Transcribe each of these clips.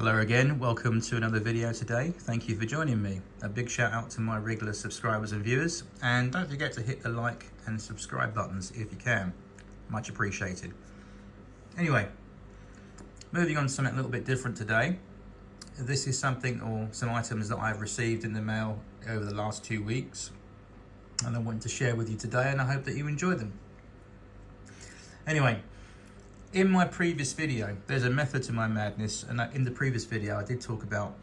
Hello again, welcome to another video today. Thank you for joining me. A big shout out to my regular subscribers and viewers, and don't forget to hit the like and subscribe buttons if you can. Much appreciated. Anyway, moving on to something a little bit different today. This is something or some items that I've received in the mail over the last 2 weeks, and I want to share with you today, and I hope that you enjoy them. Anyway, in my previous video, there's a method to my madness, and in the previous video I did talk about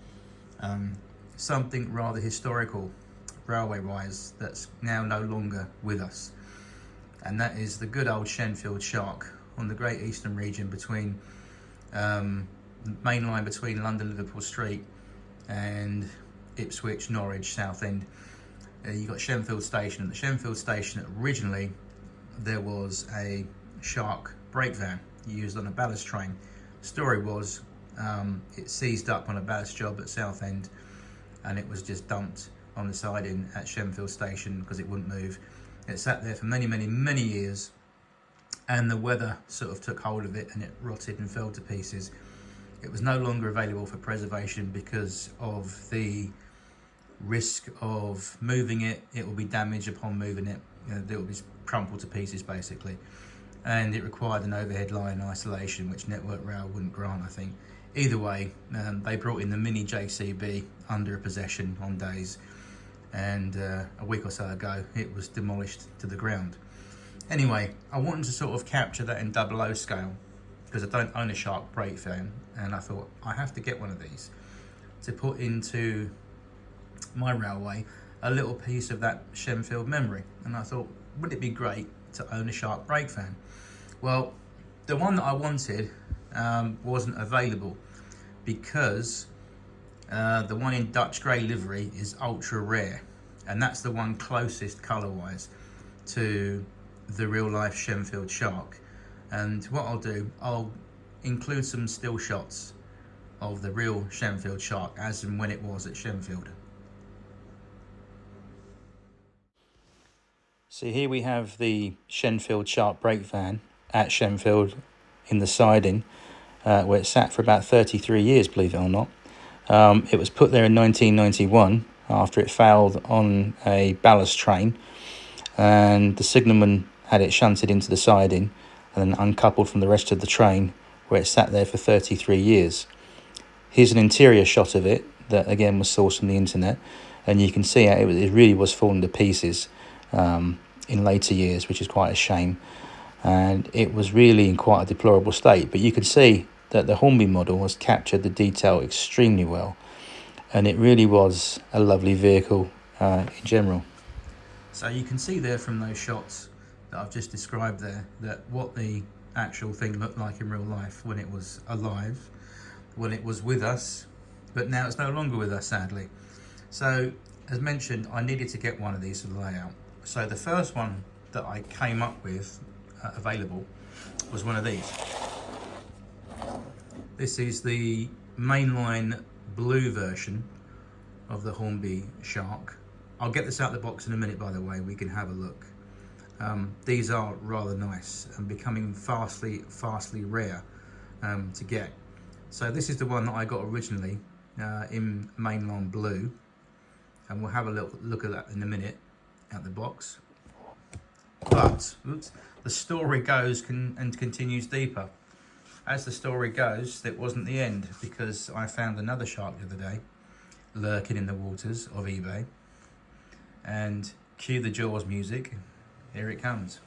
something rather historical, railway-wise, that's now no longer with us, and that is the good old Shenfield Shark on the Great Eastern region between the main line between London Liverpool Street and Ipswich, Norwich, Southend. You've got Shenfield Station. At the Shenfield Station, originally there was a Shark brake van used on a ballast train. Story was it seized up on a ballast job at Southend, and it was just dumped on the siding at Shenfield Station because it wouldn't move. It sat there for many years, and the weather sort of took hold of it and it rotted and fell to pieces. It was no longer available for preservation because of the risk of moving it. It will be damaged upon moving it. It will be crumpled to pieces basically. And it required an overhead line isolation, which Network Rail wouldn't grant, I think. Either way, they brought in the mini JCB under a possession on days, and a week or so ago it was demolished to the ground. Anyway, I wanted to sort of capture that in 00 scale because I don't own a Shark brake van, and I thought I have to get one of these to put into my railway a little piece of that Shenfield memory. And I thought, would it be great to own a Shark brake van? Well, the one that I wanted wasn't available because the one in Dutch grey livery is ultra rare, and that's the one closest colour wise to the real life Shenfield Shark. And what I'll do, I'll include some still shots of the real Shenfield Shark as and when it was at Shenfield. So here we have the Shenfield Shark brake van at Shenfield in the siding, where it sat for about 33 years, believe it or not. It was put there in 1991 after it failed on a ballast train, and the signalman had it shunted into the siding and then uncoupled from the rest of the train, where it sat there for 33 years. Here's an interior shot of it that again was sourced from the internet, and you can see it really was falling to pieces in later years, which is quite a shame, and it was really in quite a deplorable state. But you could see that the Hornby model has captured the detail extremely well, and it really was a lovely vehicle in general. So you can see there from those shots that I've just described there that what the actual thing looked like in real life when it was alive, when it was with us, but now it's no longer with us, sadly. So as mentioned, I needed to get one of these for the layout. So the first one that I came up with available was one of these. This is the mainline blue version of the Hornby Shark. I'll get this out of the box in a minute, by the way, we can have a look. These are rather nice and becoming fastly rare to get. So this is the one that I got originally in mainline blue, and we'll have a look at that in a minute at the box. But the story goes and continues deeper. As the story goes, it wasn't the end, because I found another shark the other day lurking in the waters of eBay, and cue the Jaws music, here it comes.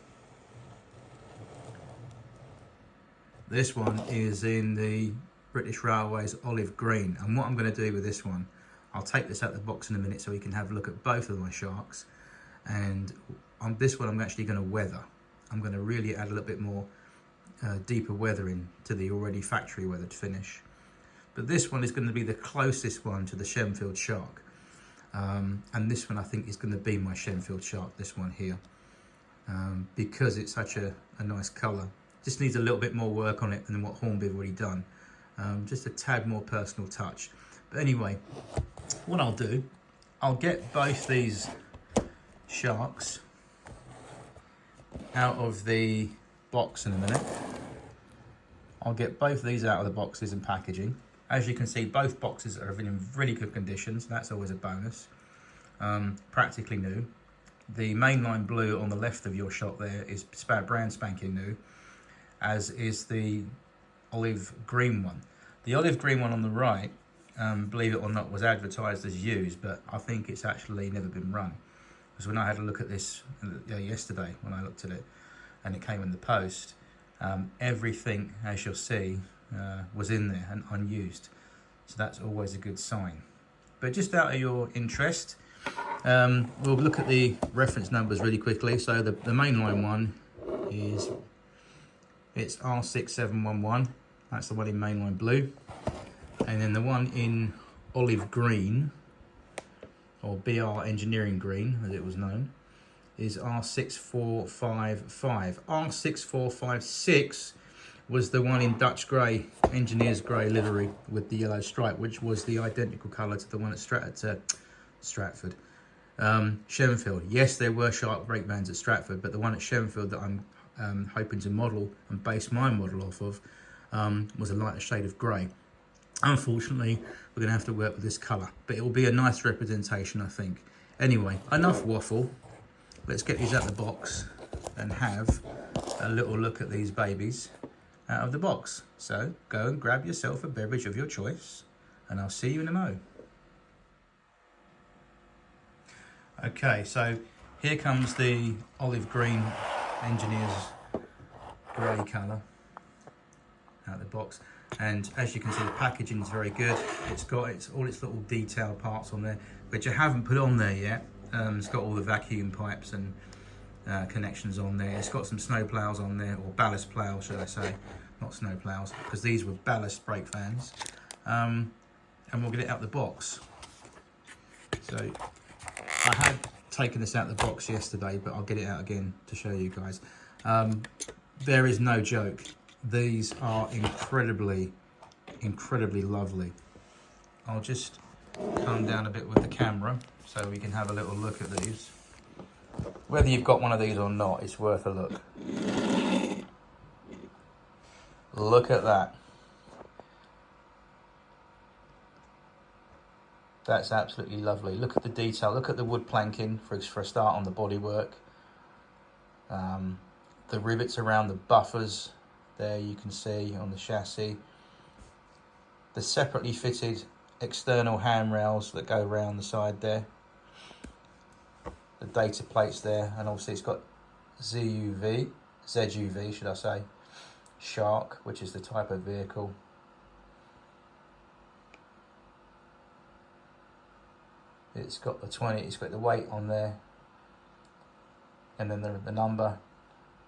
This one is in the British Railways olive green, and what I'm going to do with this one, I'll take this out of the box in a minute so we can have a look at both of my sharks. And on this one, I'm actually going to weather. I'm going to really add a little bit more deeper weathering to the already factory weathered finish. But this one is going to be the closest one to the Shenfield Shark. And this one I think is going to be my Shenfield Shark, this one here. Because it's such a nice colour. Just needs a little bit more work on it than what Hornby have already done. Just a tad more personal touch. But anyway, what I'll do, I'll get both these sharks out of the box in a minute. I'll get both of these out of the boxes and packaging, As you can see, both boxes are in really good condition, so that's always a bonus. Practically new. The mainline blue on the left of your shot there is brand spanking new, as is the olive green one. The olive green one on the right, believe it or not, was advertised as used, but I think it's actually never been run. Because when I had a look at this yesterday, when I looked at it, and it came in the post, everything, as you'll see, was in there and unused. So that's always a good sign. But just out of your interest, we'll look at the reference numbers really quickly. So the mainline one it's R6711. That's the one in mainline blue. And then the one in olive green, or BR Engineering Green as it was known, is R6455. R6456 was the one in Dutch grey, engineer's grey livery with the yellow stripe, which was the identical colour to the one at Stratford. Shenfield. Yes, there were shark brake vans at Stratford, but the one at Shenfield that I'm hoping to model and base my model off of was a lighter shade of grey. Unfortunately, we're going to have to work with this colour, but it will be a nice representation, I think. Anyway, enough waffle. Let's get these out of the box and have a little look at these babies out of the box. So go and grab yourself a beverage of your choice, and I'll see you in a mo. Okay, so here comes the olive green engineer's grey colour out of the box. And as you can see, the packaging is very good. It's got all its little detail parts on there, which I haven't put on there yet. It's got all the vacuum pipes and connections on there. It's got some snow plows on there, or ballast plows, should I say, not snow plows, because these were ballast brake vans. And we'll get it out the box. So I had taken this out the box yesterday, but I'll get it out again to show you guys. There is no joke. These are incredibly lovely. I'll just calm down a bit with the camera so we can have a little look at these. Whether you've got one of these or not, it's worth a look. Look at that. That's absolutely lovely. Look at the detail. Look at the wood planking for a start on the bodywork. The rivets around the buffers there you can see on the chassis. The separately fitted external handrails that go around the side there. The data plates there, and obviously it's got ZUV should I say, Shark, which is the type of vehicle. It's got the 20, it's got the weight on there, and then the number,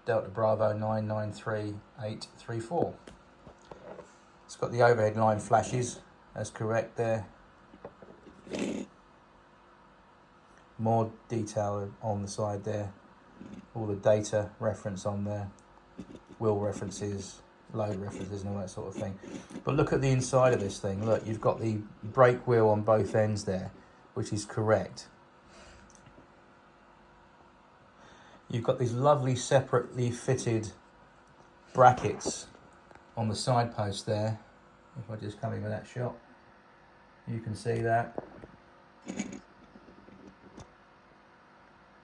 Delta Bravo 993834. It's got the overhead line flashes, that's correct there. More detail on the side there, all the data reference on there, wheel references, load references and all that sort of thing. But look at the inside of this thing. Look, you've got the brake wheel on both ends there, which is correct. You've got these lovely separately fitted brackets on the side post there. If I just come in with that shot, you can see that,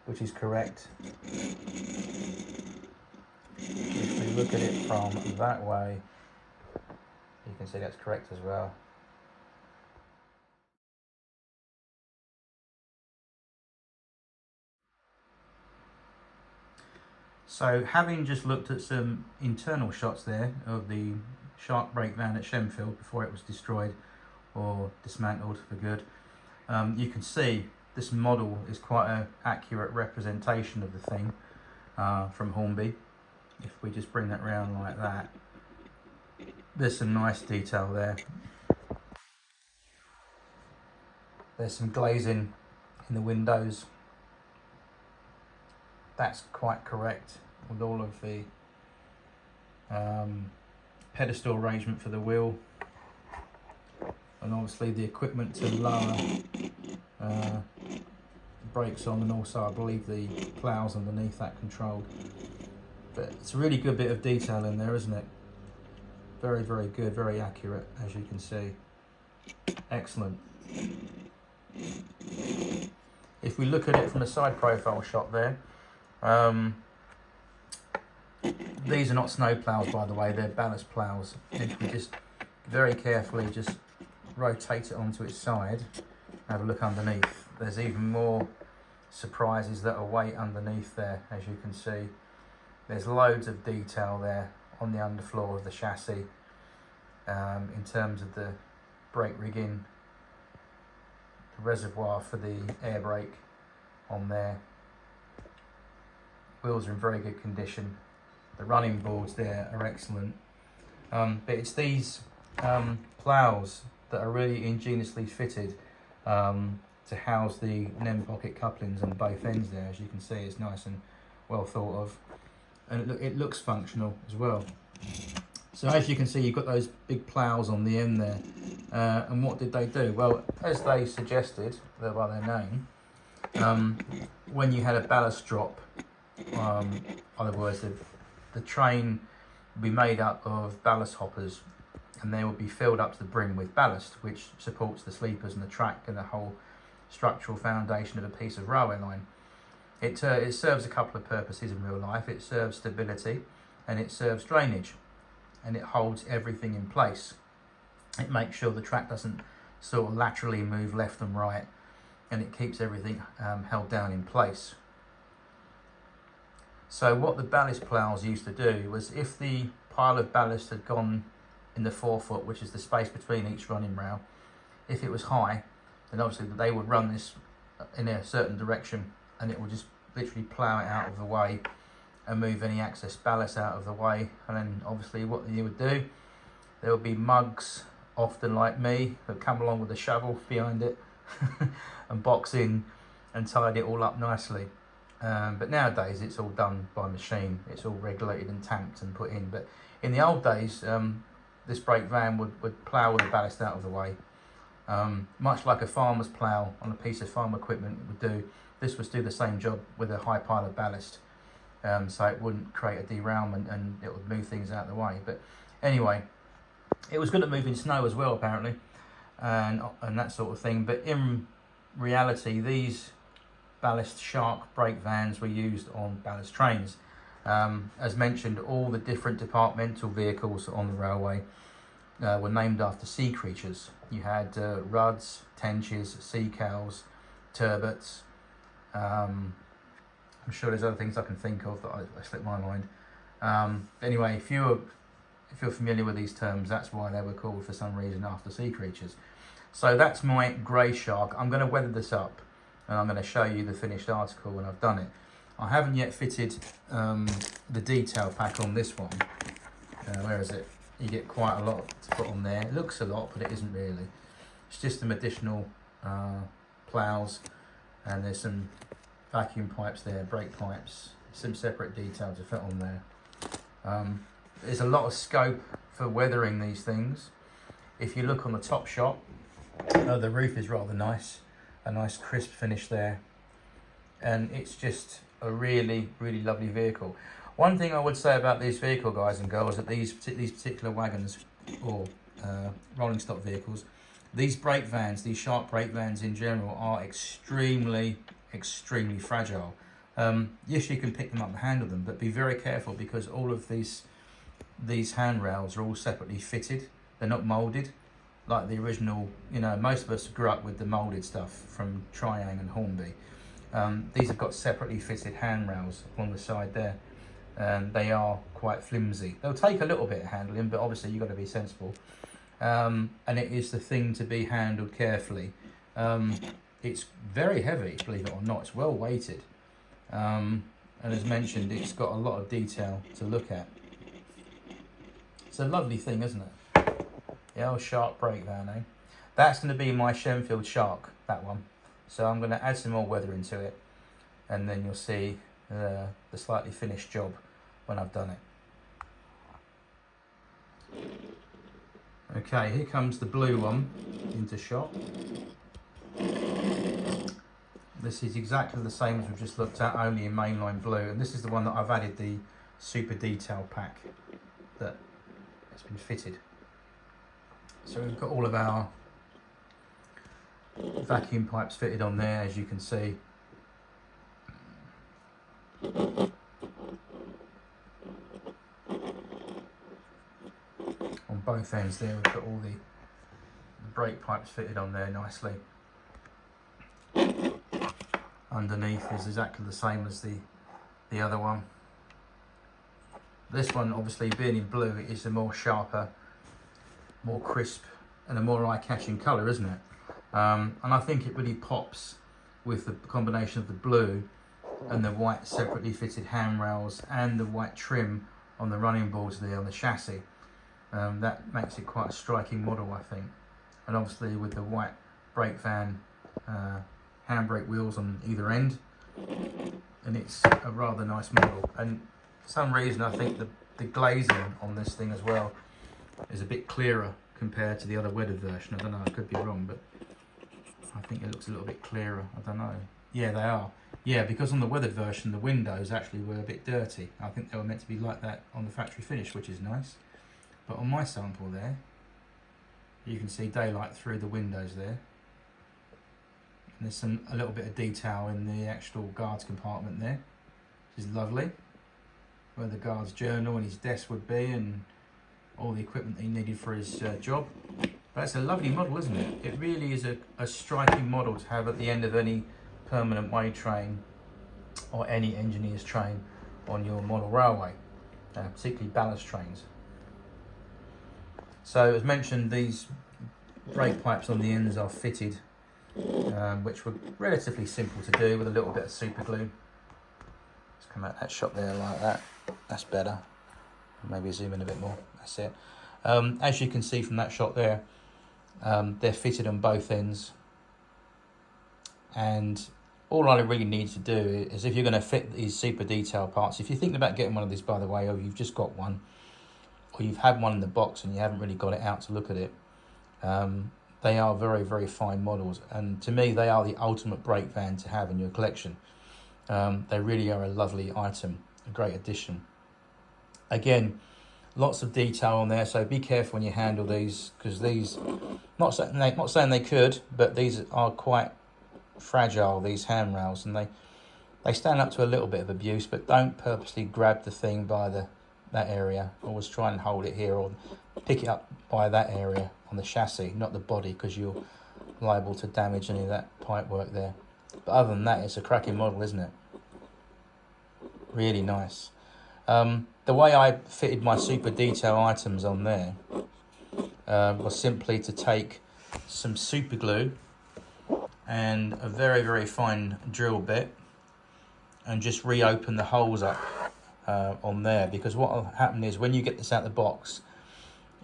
which is correct. If we look at it from that way, you can see that's correct as well. So having just looked at some internal shots there of the Shark brake van at Shenfield before it was destroyed or dismantled for good, you can see this model is quite an accurate representation of the thing from Hornby. If we just bring that round like that, there's some nice detail there. There's some glazing in the windows. That's quite correct, with all of the pedestal arrangement for the wheel, and obviously the equipment to lower the brakes on, and also I believe the ploughs underneath that controlled. But it's a really good bit of detail in there, isn't it? Very, very good, very accurate, as you can see. Excellent. If we look at it from a side profile shot there, these are not snow ploughs, by the way, they're ballast ploughs. If we just very carefully just rotate it onto its side, have a look underneath, there's even more surprises that await underneath there. As you can see, there's loads of detail there on the underfloor of the chassis, in terms of the brake rigging, the reservoir for the air brake on there. Wheels are in very good condition. The running boards there are excellent. But it's these ploughs that are really ingeniously fitted to house the NEM pocket couplings on both ends there. As you can see, it's nice and well thought of, and it looks functional as well. So as you can see, you've got those big ploughs on the end there. And what did they do? Well, as they suggested by their name, when you had a ballast drop, in other words, the train would be made up of ballast hoppers, and they will be filled up to the brim with ballast, which supports the sleepers and the track and the whole structural foundation of a piece of railway line. It serves a couple of purposes in real life. It serves stability and it serves drainage, and it holds everything in place. It makes sure the track doesn't sort of laterally move left and right, and it keeps everything held down in place. So what the ballast ploughs used to do was, if the pile of ballast had gone in the forefoot, which is the space between each running rail, if it was high, then obviously they would run this in a certain direction, and it would just literally plough it out of the way and move any excess ballast out of the way. And then obviously what you would do, there would be mugs, often like me, that come along with a shovel behind it and box in and tidy it all up nicely. But nowadays it's all done by machine. It's all regulated and tamped and put in. But in the old days, this brake van would plough all the ballast out of the way. Much like a farmer's plough on a piece of farm equipment would do, this would do the same job with a high pile of ballast. So it wouldn't create a derailment, and it would move things out of the way. But anyway, it was good at moving snow as well, apparently, and that sort of thing. But in reality, these ballast shark brake vans were used on ballast trains. As mentioned, all the different departmental vehicles on the railway were named after sea creatures. You had ruds, tenches, sea cows, turbots. I'm sure there's other things I can think of that I slipped my mind. Anyway, if you're familiar with these terms, that's why they were called for some reason after sea creatures. So that's my grey shark. I'm going to weather this up, and I'm going to show you the finished article when I've done it. I haven't yet fitted the detail pack on this one. Where is it? You get quite a lot to put on there. It looks a lot, but it isn't really. It's just some additional ploughs, and there's some vacuum pipes there, brake pipes, some separate detail to fit on there. There's a lot of scope for weathering these things. If you look on the top shot, the roof is rather nice, a nice crisp finish there, and it's just a really, really lovely vehicle. One thing I would say about this vehicle, guys and girls, that these particular wagons or rolling stock vehicles, these brake vans, these shark brake vans in general, are extremely fragile. Yes, you can pick them up and handle them, but be very careful, because all of these handrails are all separately fitted. They're not moulded like the original. You know, most of us grew up with the moulded stuff from Triang and Hornby. These have got separately fitted handrails along the side there, and they are quite flimsy. They'll take a little bit of handling, but obviously you've got to be sensible, and it is the thing to be handled carefully. It's very heavy, believe it or not. It's well weighted, and as mentioned, it's got a lot of detail to look at. It's a lovely thing, isn't it? The old shark brake van, eh? That's going to be my Shenfield Shark, that one. So I'm going to add some more weather into it, and then you'll see the slightly finished job when I've done it. Okay, here comes the blue one into shot. This is exactly the same as we've just looked at, only in mainline blue, and this is the one that I've added the super detail pack that has been fitted. So we've got all of our vacuum pipes fitted on there, as you can see. On both ends there, we've got all the brake pipes fitted on there nicely. Underneath is exactly the same as the other one. This one, obviously being in blue, it is a more sharper, more crisp, and a more eye-catching colour, isn't it? And I think it really pops with the combination of the blue and the white separately fitted handrails and the white trim on the running boards there on the chassis. That makes it quite a striking model, I think. And obviously with the white brake van handbrake wheels on either end, and it's a rather nice model. And for some reason I think the glazing on this thing as well is a bit clearer compared to the other weathered version. I don't know, I could be wrong, but I think it looks a little bit clearer. I don't know. Yeah, they are. Yeah, because on the weathered version the windows actually were a bit dirty. I think they were meant to be like that on the factory finish, which is nice. But on my sample there, you can see daylight through the windows there. And there's a little bit of detail in the actual guard's compartment there, which is lovely. Where the guard's journal and his desk would be, and all the equipment he needed for his job. But it's a lovely model, isn't it? It really is a striking model to have at the end of any permanent way train or any engineer's train on your model railway, particularly ballast trains. So as mentioned, these brake pipes on the ends are fitted, which were relatively simple to do with a little bit of super glue. Let's come out that shot there like that. That's better. Maybe zoom in a bit more. That's it. As you can see from that shot there, they're fitted on both ends. And all I really need to do is, if you're going to fit these super detail parts, if you're thinking about getting one of these, by the way, or you've just got one, or you've had one in the box and you haven't really got it out to look at it, they are very, very fine models. And to me, they are the ultimate brake van to have in your collection. They really are a lovely item, a great addition. Again, lots of detail on there, so be careful when you handle these, because these, not saying they could, but these are quite fragile, these handrails, and they stand up to a little bit of abuse. But don't purposely grab the thing by that area. Always try and hold it here, or pick it up by that area on the chassis, not the body, because you're liable to damage any of that pipe work there. But other than that, it's a cracking model, isn't it? Really nice. The way I fitted my super detail items on there was simply to take some super glue and a very, very fine drill bit and just reopen the holes up on there, because what will happen is when you get this out of the box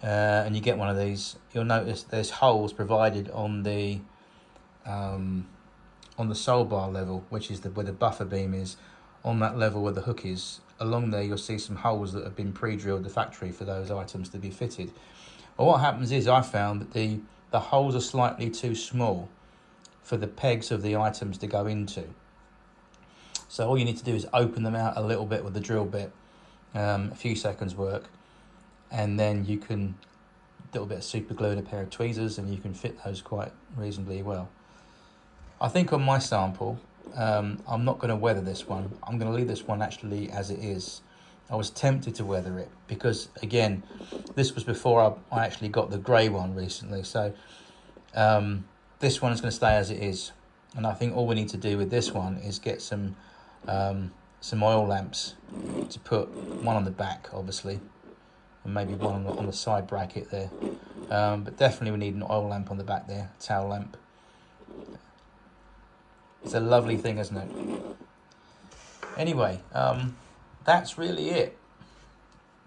and you get one of these, you'll notice there's holes provided on the sole bar level, which is where the buffer beam is, on that level where the hook is. Along there you'll see some holes that have been pre-drilled the factory for those items to be fitted. Well, what happens is I found that the holes are slightly too small for the pegs of the items to go into. So all you need to do is open them out a little bit with the drill bit, a few seconds work, and then you can a little bit of super glue and a pair of tweezers, and you can fit those quite reasonably well. I think on my sample, I'm not going to weather this one. I'm going to leave this one actually as it is. I was tempted to weather it because, again, this was before I actually got the grey one recently. So this one is going to stay as it is. And I think all we need to do with this one is get some oil lamps to put one on the back, obviously, and maybe one on the side bracket there. But definitely we need an oil lamp on the back there, tail lamp. It's a lovely thing, isn't it? Anyway, that's really it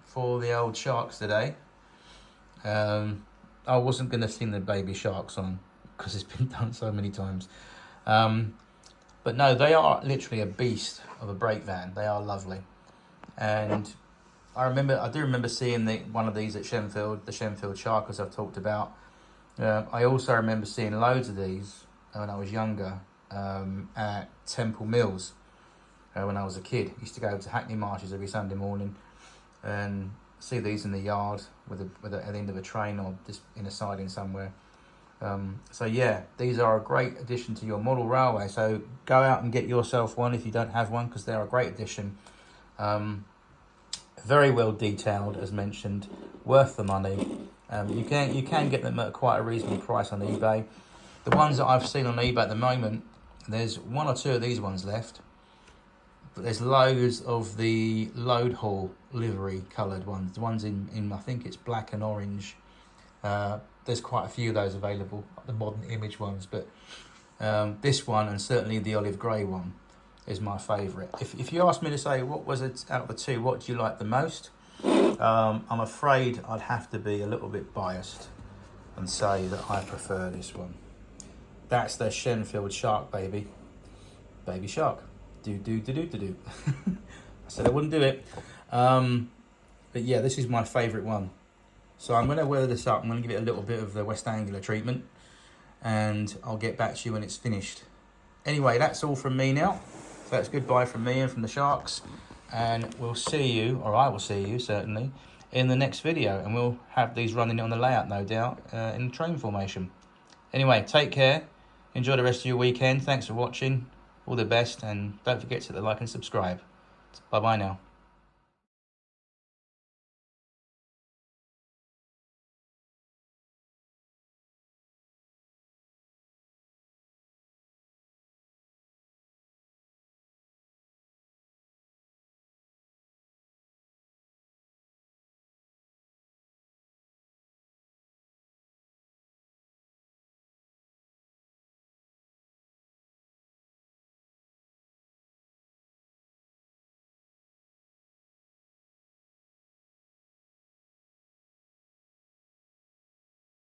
for the old sharks today. I wasn't going to sing the baby sharks on because it's been done so many times. But no, they are literally a beast of a brake van. They are lovely. And I do remember seeing one of these at Shenfield, the Shenfield Sharkers I've talked about. I also remember seeing loads of these when I was younger. At Temple Mills when I was a kid. I used to go to Hackney Marshes every Sunday morning and see these in the yard at the end of a train or just in a siding somewhere. So yeah, these are a great addition to your model railway. So go out and get yourself one if you don't have one, because they're a great addition. Very well detailed, as mentioned, worth the money. You can get them at quite a reasonable price on eBay. The ones that I've seen on eBay at the moment, there's 1 or 2 of these ones left, but there's loads of the load hall livery coloured ones. The ones in I think it's black and orange. There's quite a few of those available, the modern image ones, but this one, and certainly the olive grey one, is my favourite. If you ask me to say what was it out of the 2, what do you like the most, I'm afraid I'd have to be a little bit biased and say that I prefer this one. That's the Shenfield Shark Baby Shark. Do. I said I wouldn't do it, but yeah, this is my favourite one. So I'm going to weather this up. I'm going to give it a little bit of the West Anglia treatment, and I'll get back to you when it's finished. Anyway, that's all from me now. So that's goodbye from me and from the Sharks, and we'll see you, or I will see you certainly, in the next video, and we'll have these running on the layout, no doubt, in train formation. Anyway, take care. Enjoy the rest of your weekend. Thanks for watching. All the best, and don't forget to like and subscribe. Bye-bye now.